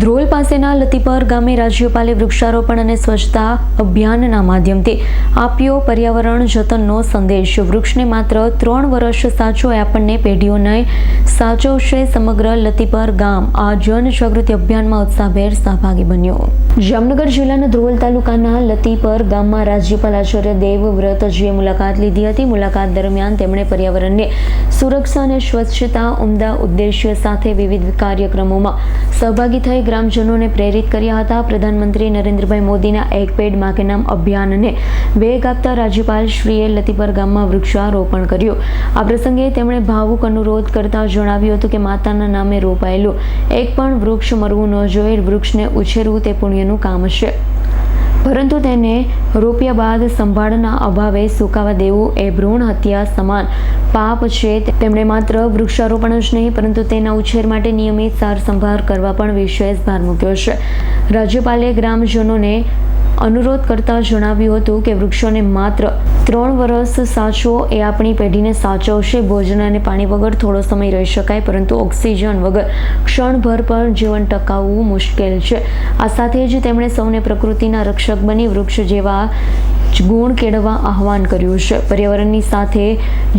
ધ્રોલ પાસેના લતીપર ગામે રાજ્યપાલે વૃક્ષારોપણ અને સ્વચ્છતા અભિયાનના માધ્યમથી આપ્યો પર્યાવરણ જતનનો સંદેશ। વૃક્ષને માત્ર 3 વર્ષ સાચવો એ આપણને પેઢીઓને સાચવશે। સમગ્ર લતીપર ગામ આ જનજાગૃતિ અભિયાનમાં ઉત્સાહભેર સહભાગી બન્યું। જામનગર જિલ્લાના ધ્રોલ તાલુકાના લતીપર ગામમાં રાજ્યપાલ આચાર્ય દેવવ્રતજીએ મુલાકાત લીધી હતી। મુલાકાત દરમિયાન તેમણે પર્યાવરણની સુરક્ષા અને સ્વચ્છતા ઉમદા ઉદ્દેશ્ય સાથે વિવિધ કાર્યક્રમોમાં સહભાગી થઈ ગ્રામજનોને પ્રેરિત કર્યા હતા। પ્રધાનમંત્રી નરેન્દ્રભાઈ મોદીના એક પેડ માં કે નામ અભિયાનને વેગ આપતા રાજ્યપાલ શ્રીએ લતીપર ગામમાં વૃક્ષારોપણ કર્યું। આ પ્રસંગે તેમણે ભાવુક અનુરોધ કરતા જણાવ્યું હતું કે માતાના નામે રોપાયેલું એક પણ વૃક્ષ મરવું ન જોઈએ। વૃક્ષને ઉછેરવું તે પુણ્યનું કામ છે, પરંતુ તેને રોપ્યા બાદ સંભાળના અભાવે સુકાવા દેવું એ ભ્રૂણ હત્યા સમાન પાપ છે। તેમણે માત્ર વૃક્ષારોપણ જ નહીં પરંતુ તેના ઉછેર માટે નિયમિત સાર સંભાળ કરવા પણ વિશેષ ભાર મૂક્યો છે। રાજ્યપાલે ગ્રામજનોને અનુરોધ કરતા જણાવ્યું હતું કે વૃક્ષોને માત્ર 3 વર્ષ સાચવો એ આપણી પેઢીને સાચવશે। ભોજન અને પાણી વગર થોડો સમય રહી શકાય, પરંતુ ઓક્સિજન વગર ક્ષણભર પર જીવન ટકાવવું મુશ્કેલ છે। આ સાથે જ તેમણે સૌને પ્રકૃતિના રક્ષક બની વૃક્ષ જેવા ગુણ કેળવવા આહવાન કર્યું છે। પર્યાવરણની સાથે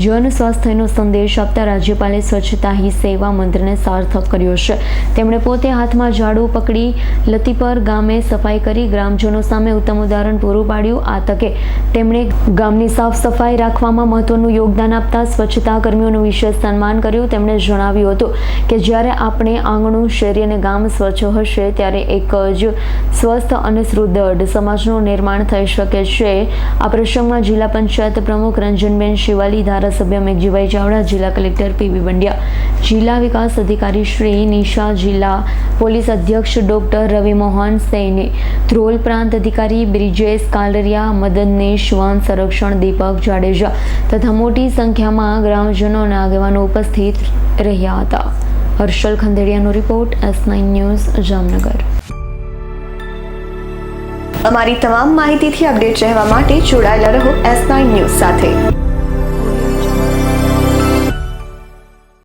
જન સ્વાસ્થ્યનો સંદેશ આપતા રાજ્યપાલે સ્વચ્છતા હી સેવા મંત્રને સાર્થક કર્યો છે। તેમણે પોતે હાથમાં ઝાડુ પકડી લતીપર ગામે સફાઈ કરી ગ્રામજનો સામે ઉત્તમ ઉદાહરણ પૂરું પાડ્યું। આ તકે તેમણે ગામની સાફ સફાઈ રાખવામાં મહત્વનું યોગદાન આપતા સ્વચ્છતા કર્મીઓનું વિશેષ સન્માન કર્યું। તેમણે જણાવ્યું હતું કે જ્યારે આપણે આંગણું, શેરી અને ગામ સ્વચ્છ હશે ત્યારે એક જ સ્વસ્થ અને સુદૃઢ સમાજનું નિર્માણ થઈ શકે છે। આ પ્રસંગમાં જિલ્લા પંચાયત પ્રમુખ રંજનબેન શિવાલી, ધારાસભ્ય મેઘજીભાઈ ચાવડા, જિલ્લા કલેક્ટર પીવી બંડિયા, જિલ્લા વિકાસ અધિકારી શ્રી નિશા, જિલ્લા પોલીસ અધ્યક્ષ ડોક્ટર રવિ મોહન સૈની, ધ્રોલ પ્રાંત અધિકારી બ્રિજેશ કાલરિયા, મદદનીશ વન સંરક્ષણ દીપક જાડેજા તથા મોટી સંખ્યામાં ગ્રામજનો અને આગેવાનો ઉપસ્થિત રહ્યા હતા। હર્ષલ ખંદેડિયાનો રિપોર્ટ, S9 ન્યૂઝ, જામનગર। અમારી તમામ માહિતીથી અપડેટ રહેવા માટે જોડાયેલા રહો S9 ન્યૂઝ સાથે।